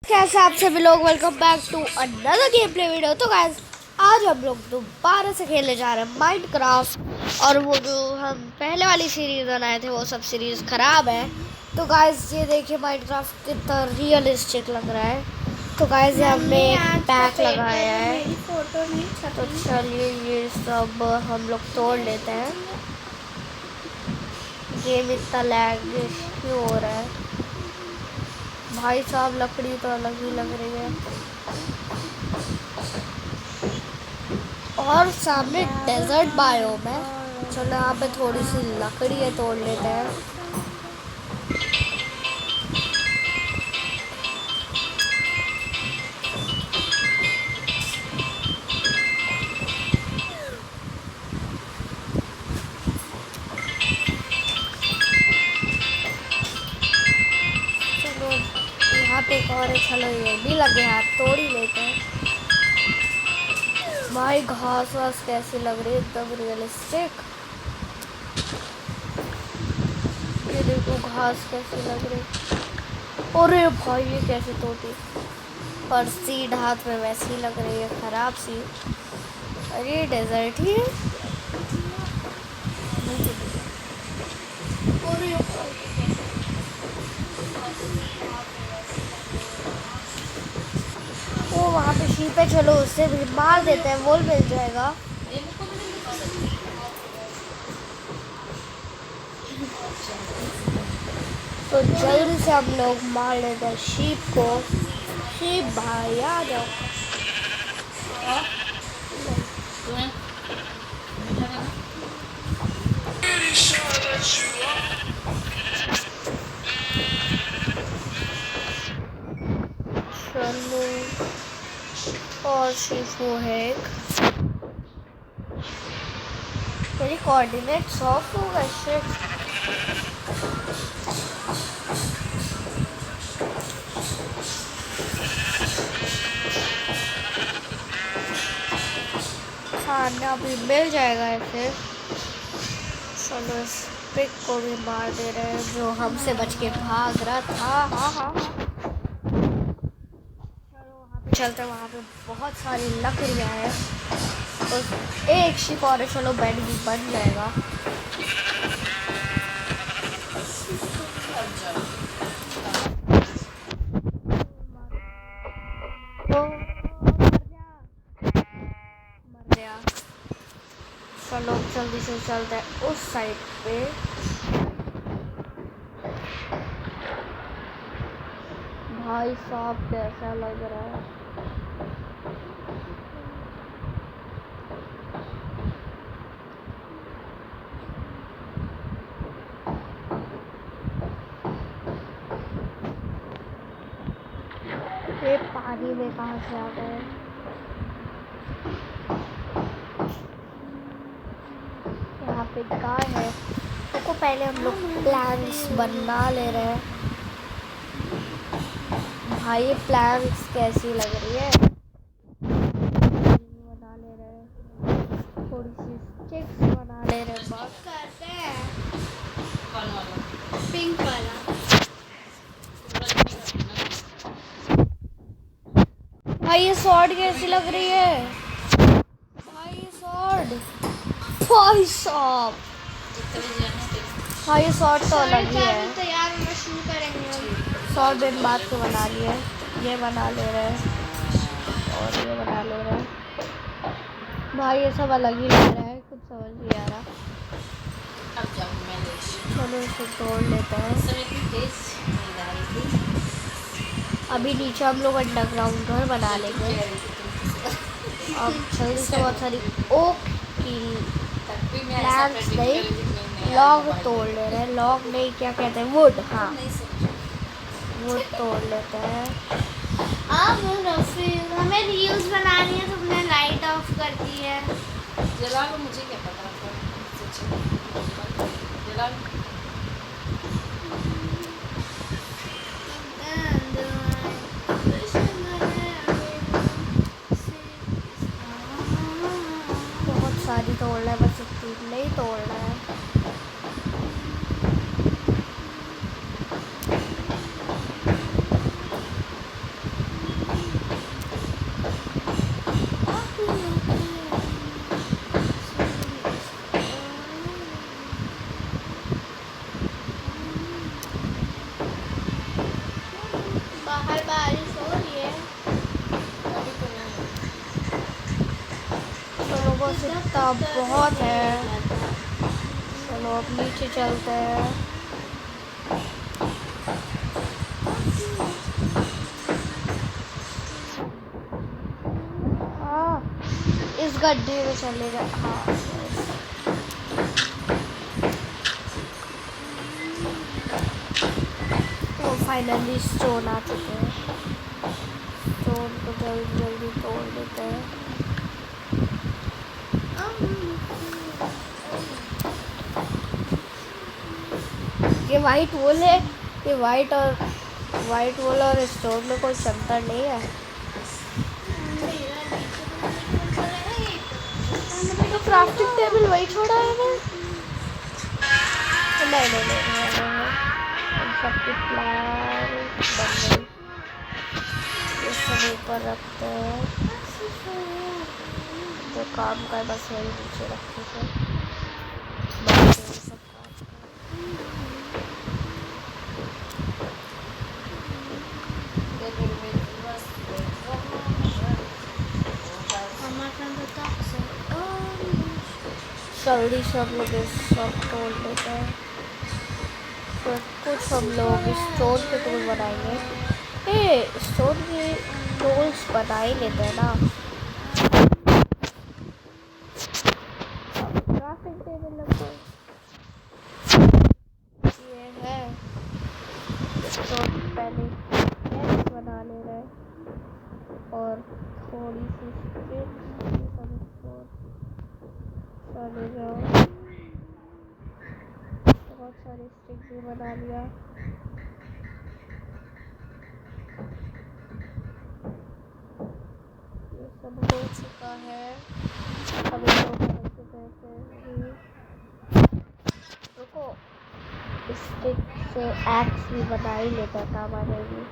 कैसे आप सभी लोग welcome back to another game play video. तो गाइस आज हम लोग दोबारा से खेलने जा रहे हैं माइनक्राफ्ट। और वो जो हम पहले वाली सीरीज बनाए थे वो सब सीरीज खराब है। तो गाइस ये देखिए माइनक्राफ्ट कितना रियलिस्टिक लग रहा है। तो गाइस हमने पैक लगाया है। तो चलिए ये सब हम लोग तोड़ लेते हैं। गेम इतना लैग क्यों हो रहा है भाई साहब? लकड़ी तो अलग ही लग रही है। और सामने डेजर्ट बायोम है। चलो यहाँ पे थोड़ी सी लकड़ी है, तोड़ लेते हैं। चलो यहाँ पे एक और है, चलो ये भी लगे हाथ, तोड़ ही लेते हैं। भाई घास वास कैसी लग रही है, एकदम रियलिस्टिक। ये देखो घास कैसी लग रही। अरे भाई ये कैसी तोड़ी, पर सीड हाथ में वैसी लग रही है, खराब सी। अरे डेजर्ट ही है। वो वहाँ पे शीप है, चलो उससे भी मार देते हैं, वोल मिल जाएगा। तो जल्दी से हम लोग मार लेते हैं शीप को। शीप भाई आ जाओ। चलो और शीप वो है एक। मेरी कोऑर्डिनेट्स ऑफ होगा शिट। खाना भी मिल जाएगा ऐसे। चलो इस पिग को भी मार दे रहे हैं जो हमसे बच के भाग रहा था। हाँ चलो वहाँ पे चलते हैं, वहाँ पे बहुत सारी लकड़ियाँ हैं। तो एक शिप और है, चलो बेड भी बन जाएगा। चलो जल्दी से चलते हैं उस साइड पे। भाई साहब कैसा लग रहा है। ये पानी में कहाँ से आ गए? यहाँ पे गाय है। तो पहले हम लोग प्लांट्स बना ले रहे हैं। भाई ये प्लांट्स कैसी लग रही है। बना ले रहे हैं, थोड़ी सी स्टिक्स बना ले रहे हैं। बस करते हैं पिंक वाला। भाई ये सॉर्ड कैसी लग रही है। भाई ये सॉर्ड, भाई साहब हाँ ये शॉर्ट तो अलग ही है। तैयार होना शुरू करेंगे। 100 दिन बाद तो बना लिए। ये बना ले रहे हैं और ये बना ले रहे हैं। भाई ये सब अलग ही लग रहा है, कुछ समझ नहीं आ रहा। चलो इसे तोड़ लेते हैं। अभी नीचे हम लोग अंडरग्राउंड घर बना लेंगे। अब जल्दी से बहुत सारी ओक की प्लांट्स नहीं, लॉग तोड़ ले रहे हैं। लॉग नहीं, क्या कहते हैं, वुड। हाँ वुड तोड़ लेते हैं। हमें रील्स बनानी है, तुमने लाइट ऑफ कर दी है। जला लो, मुझे क्या पता। जला लो। बहुत सारी तोड़ना है, बस इतनी नहीं तोड़ना है। बारिश हो रही है। अभी तो नहीं। चलो बस इतना बहुत है। चलो अब नीचे चलते हैं। हाँ, इस गड्ढे में चले जाए। हाँ तो फाइनली स्टोन आ चुके हैं। स्टोन को जल्दी जल्दी तोड़ देते हैं। ये वाइट वॉल है। ये वाइट वॉल और स्टोन में कोई अंतर नहीं है। तो क्राफ्टिंग टेबल वही छोड़ा है मैं। नहीं हम सब कुछ प्लांट बन गई। ये सब ऊपर रखते हैं। जो काम का है बस वही नीचे रखते हैं। बाकी ये सब काम जल्दी से हम लोग इस सब तोड़ लेते हैं। फिर कुछ हम लोग स्टोन के टूल बनाएंगे। स्टोन के टूल्स बना ही लेते हैं ना। क्राफ्टिंग टेबल लगभग ये है। तो पहले कैच बना ले रहे और थोड़ी सी चले जाओ। बहुत सारी स्टिक भी बना लिया। ये सब हो चुका है। अभी रुको, स्टिक से एक्स भी बना ही लेता था बनेगी।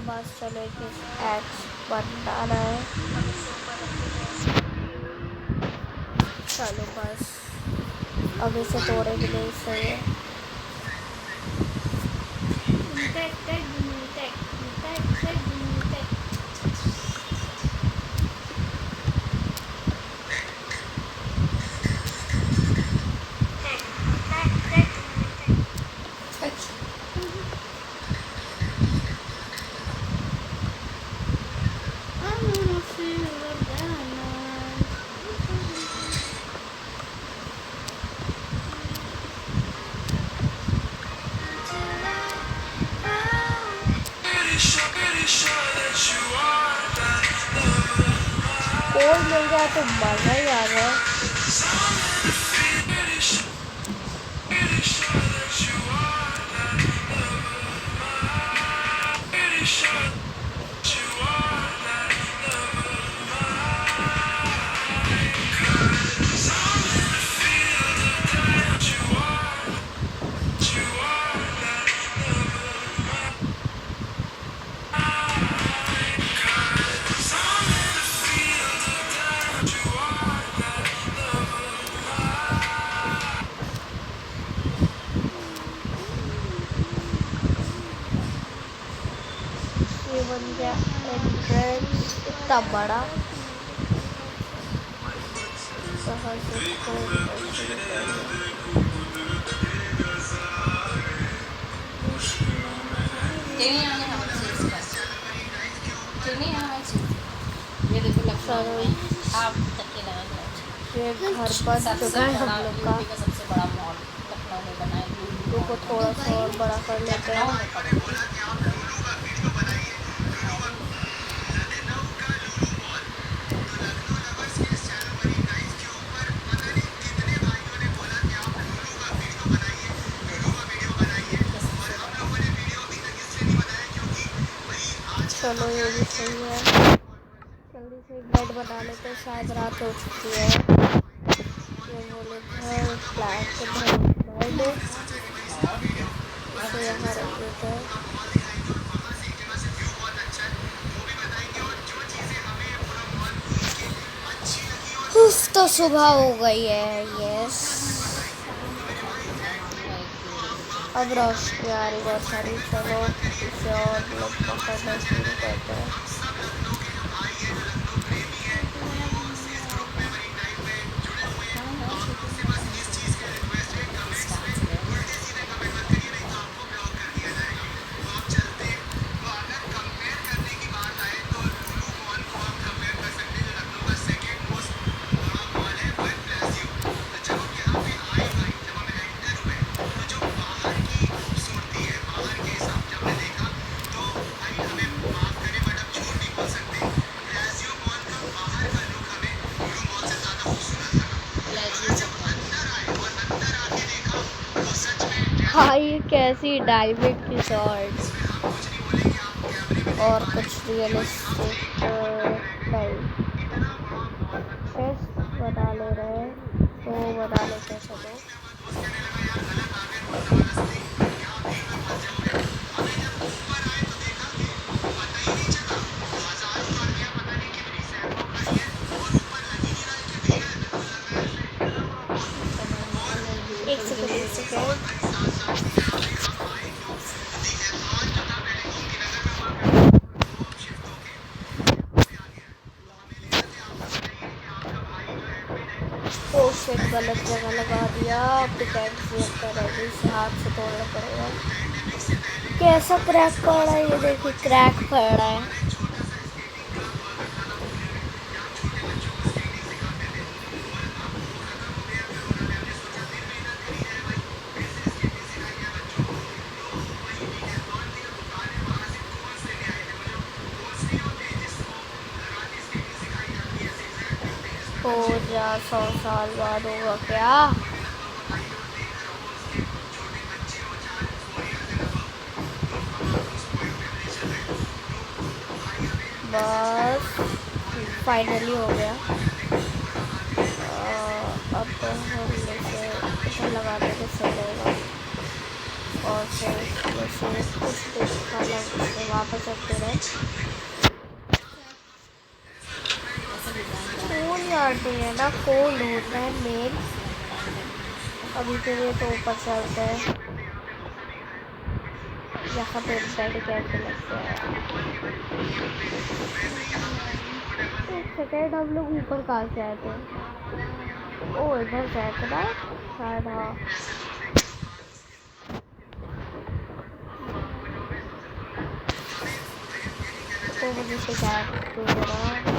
बस चलो एक एक्स बनाना है। चलो बस अब इसे तोड़ेंगे नहीं सही है। कोल मिल गया तो मजा ही आ गया। ये बन गया एंट्रेंस इतना बड़ा। ये देखो लखनऊ में आप तक लगा ये घर बन चुका है हम लोग का। सबसे बड़ा मॉल लखनऊ में बना है। को थोड़ा सा और बड़ा कर लेते हैं। चलो ये भी सही है। जल्दी से एक बेड बना लेते हैं, शायद रात हो चुकी है। ये बोले घर फ्लैट के बेड इसे यहाँ रख देते हैं। तो सुबह हो गई है। यस अब रोशनी आ रही बहुत सारी। चलो से और लोग पकड़ना शुरू करते हैं। हाँ, ये कैसी डाइविंग की शॉट और कुछ रियलिस्टिक नहीं टेस्ट बना ले रहे हैं तो बना लेते हैं। चलो एक सेकंड ओ शिट, गलत जगह लगा दिया। पिकैक्स करेगी, इसे हाथ से तोड़ना पड़ेगा। कैसा क्रैक पड़ रहा है, ये देखिए क्रैक पड़ रहा है। हो जा 100 साल बाद होगा क्या? बस फाइनली हो गया। अब हम इसे इधर लगा देंगे, सही रहेगा। और फिर जैसे कुछ देर खाना उसमें वापस रखते रहे। फोन यार्डी है ना, कोल्ड होता है मेन। अभी के लिए तो ऊपर चलते हैं। यहाँ पे बेड कैसे लगता है? एक सेकेंड, हम लोग ऊपर कहाँ से आए थे? ओ इधर से आए थे ना शायद। हाँ तो मुझे शिकायत दे रहा।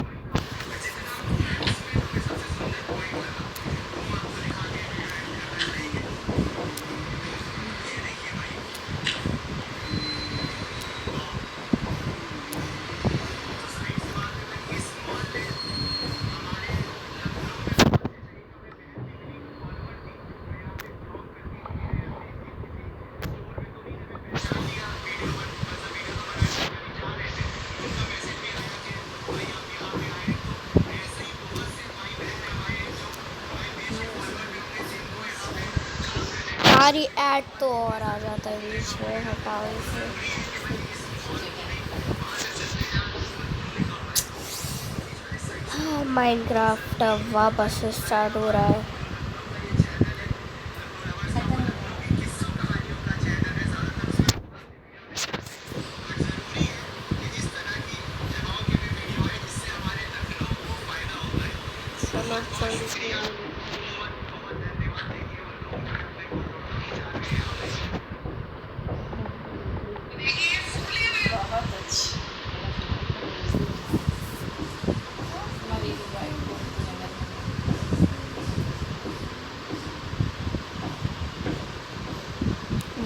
सारी ऐड तो और आ जाता है बीच में, हटाओ इसे। माइनक्राफ्ट अब वापस से स्टार्ट हो रहा है। चलो जल्दी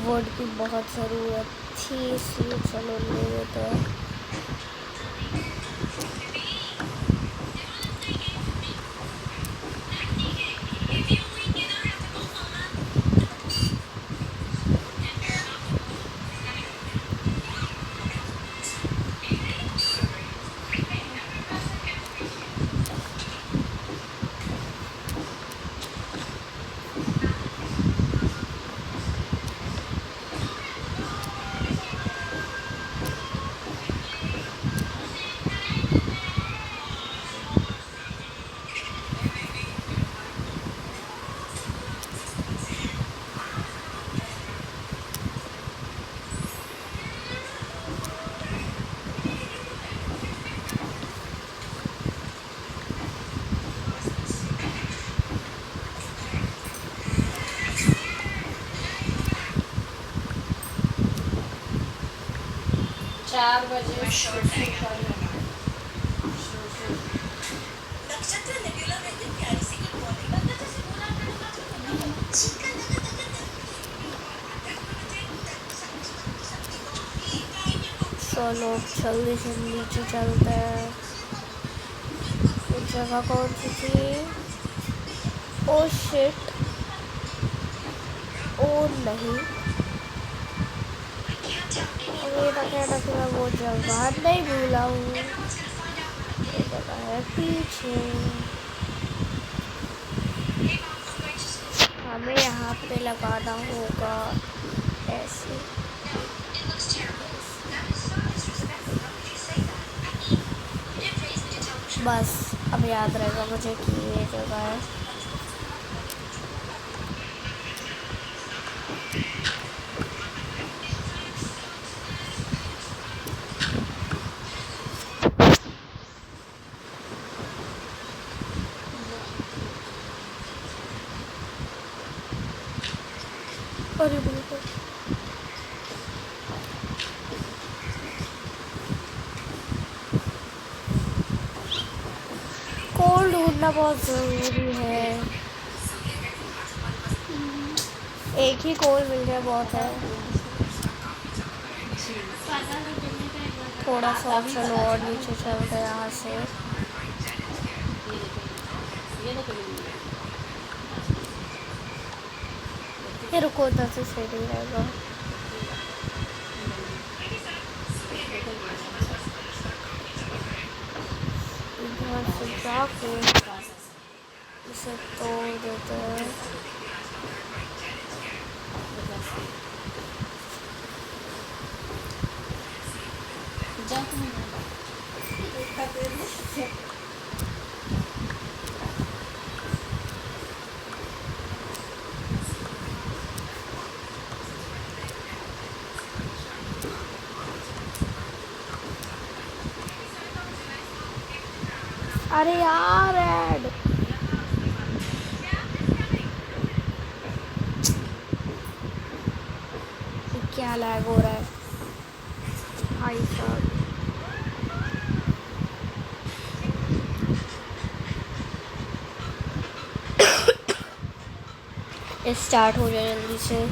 वुड की बहुत ज़रूरत थी, इसलिए चलो ले लेते हैं। 4 बजे शुरू करना। चलो जल्दी से नीचे चलते हैं। ये जगह कौन सी थी? ओ शिट, ओ नहीं, ये ना कहना कि मैं वो जगह नहीं भूला हूँ। ये जगह है पीछे। हमें यहाँ पे लगाना होगा ऐसे। बस अब याद रहेगा मुझे कि ये जगह है। अरे बिल्कुल कोल ढूंढना बहुत ज़रूरी है। एक ही कोल मिल जाए बहुत है। थोड़ा सा चलो और नीचे चलते हैं यहाँ से। ये रुको, उधर से सही नहीं रहेगा। इधर से जाके इसे तोड़ देते हैं। अरे यार ऐड क्या लैग हो रहा है भाई साहब। स्टार्ट हो जाए जल्दी से।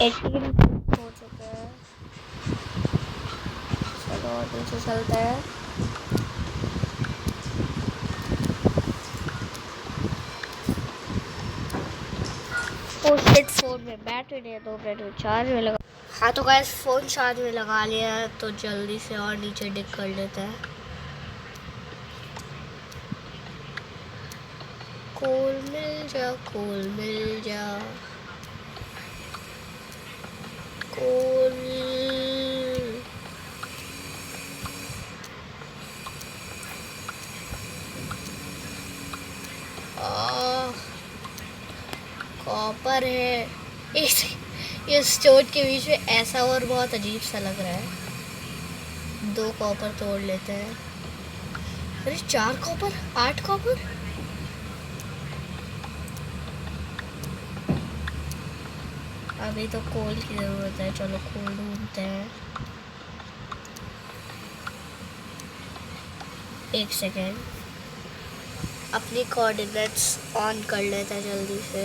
18 हो चुके हैं। चलो और नीचे चलते हैं। ओ शिट, फोन में बैटरी नहीं है तो बैटरी चार्ज में लगा। हाँ तो गाइस फ़ोन चार्ज में लगा लिया है तो जल्दी से और नीचे डिग कर लेते हैं। कोल मिल जा, कोल मिल जा, कोल। कॉपर है। इस चोट के बीच में ऐसा और बहुत अजीब सा लग रहा है। 2 कॉपर तोड़ लेते हैं। अरे 4 कॉपर, 8 कॉपर। अभी तो कोल की ज़रूरत है। चलो कोल ढूंढते हैं। 1 सेकेंड, अपनी कोऑर्डिनेट्स ऑन कर लेते हैं जल्दी से।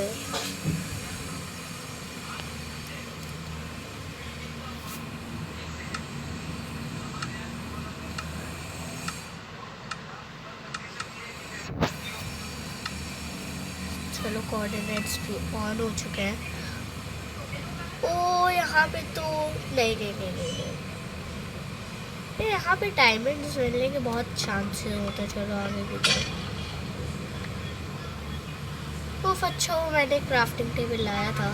चलो कोऑर्डिनेट्स भी ऑन हो चुके हैं। ओ यहाँ पे तो नहीं, यहाँ पे डायमंड्स मिलने के बहुत चांसेस होते हैं। चलो आगे की तरफ। वो अच्छा हो मैंने क्राफ्टिंग टेबल लाया था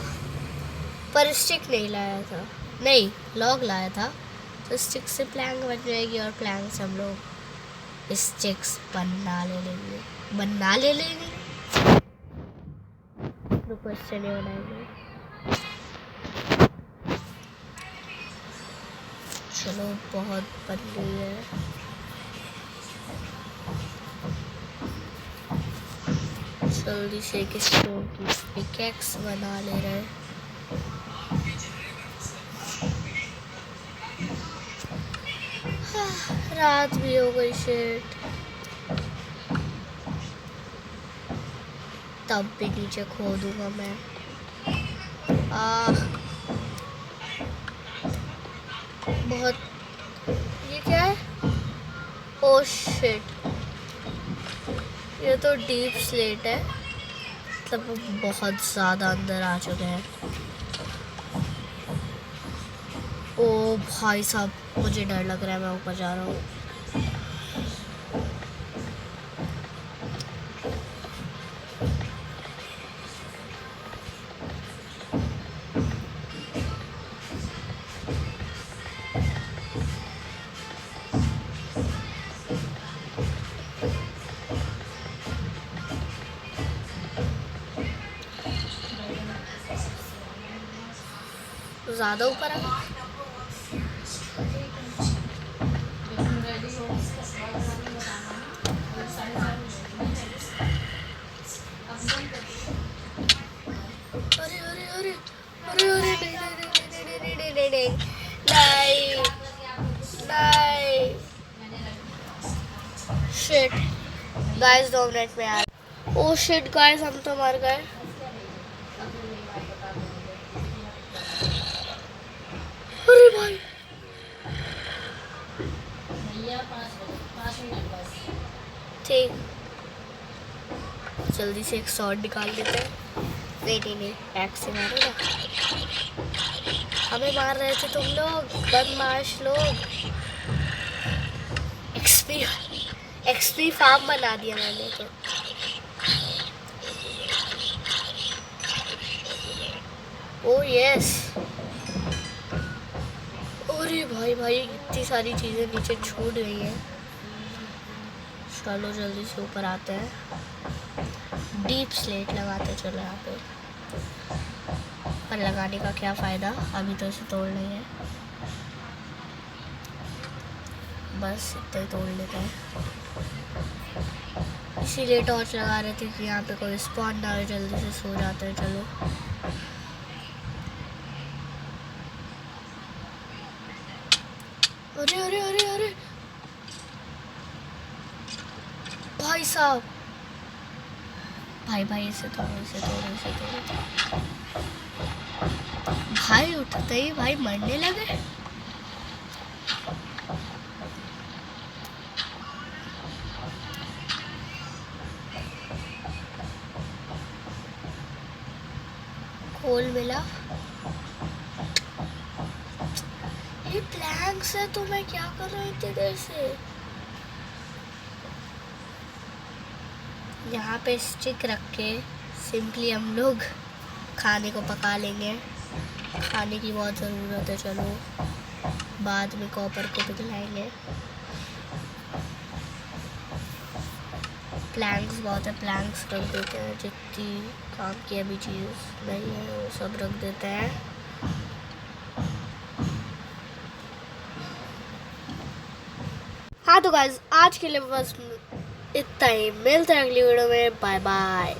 पर स्टिक नहीं लाया था। नहीं, लॉग लाया था तो स्टिक से प्लैंक बन जाएगी और प्लैंक से हम लोग स्टिक्स बना ले लेंगे। रुको, इससे नहीं बनाएंगे। चलो बहुत बन गई है। जल्दी से एक स्टोन की पिकैक्स बना ले रहे हैं। रात भी हो गई शिट। तब भी नीचे खो दूंगा मैं। बहुत, ये क्या है? ओह शिट, ये तो डीप स्लेट है, मतलब वो बहुत ज़्यादा अंदर आ चुके हैं। ओ भाई साहब, मुझे डर लग रहा है, मैं ऊपर जा रहा हूँ। ज़्यादा ऊपर आ गया। अरे अरे अरे अरे अरे, नहीं, शिट गाइस, 2 मिनट में यार। ओ शिट गाइस, हम तो मर गए। अरे भाई, ठीक, जल्दी से एक शॉट निकाल देते हैं। नहीं, एक्स से मारो ना। हमें मार रहे थे तुम लोग, बदमाश लोग। एक्सपी फार्म बना दिया मैंने तो। ओ यस, अरे भाई इतनी सारी चीज़ें नीचे छूट गई हैं। चलो जल्दी से ऊपर आते हैं। डीप स्लेट लगाते चलो यहाँ पे, पर लगाने का क्या फ़ायदा, अभी तो इसे तोड़ नहीं है। बस इतना ही तोड़ लेते हैं, इसीलिए टॉर्च लगा रहे थे कि यहाँ पे कोई स्पॉन ना हो। जल्दी से सो जाते हैं चलो। अरे अरे अरे अरे भाई साहब, भाई इसे तोड़ो। भाई उठते ही भाई मरने लगे। खोल मिला। ये प्लैंक्स है, तो मैं क्या कर रहा हूँ इतनी देर से। यहाँ पे स्टिक रख के सिंपली हम लोग खाने को पका लेंगे। खाने की बहुत ज़रूरत है, चलो बाद में कॉपर को पिघलाएंगे। प्लैंक्स बहुत है, प्लैंक्स रख देते हैं। जितनी काम की अभी चीज़ नहीं है वो सब रख देते हैं। हाँ तो गाइस, आज के लिए बस इतना ही। मिलते हैं अगली वीडियो में। Bye bye.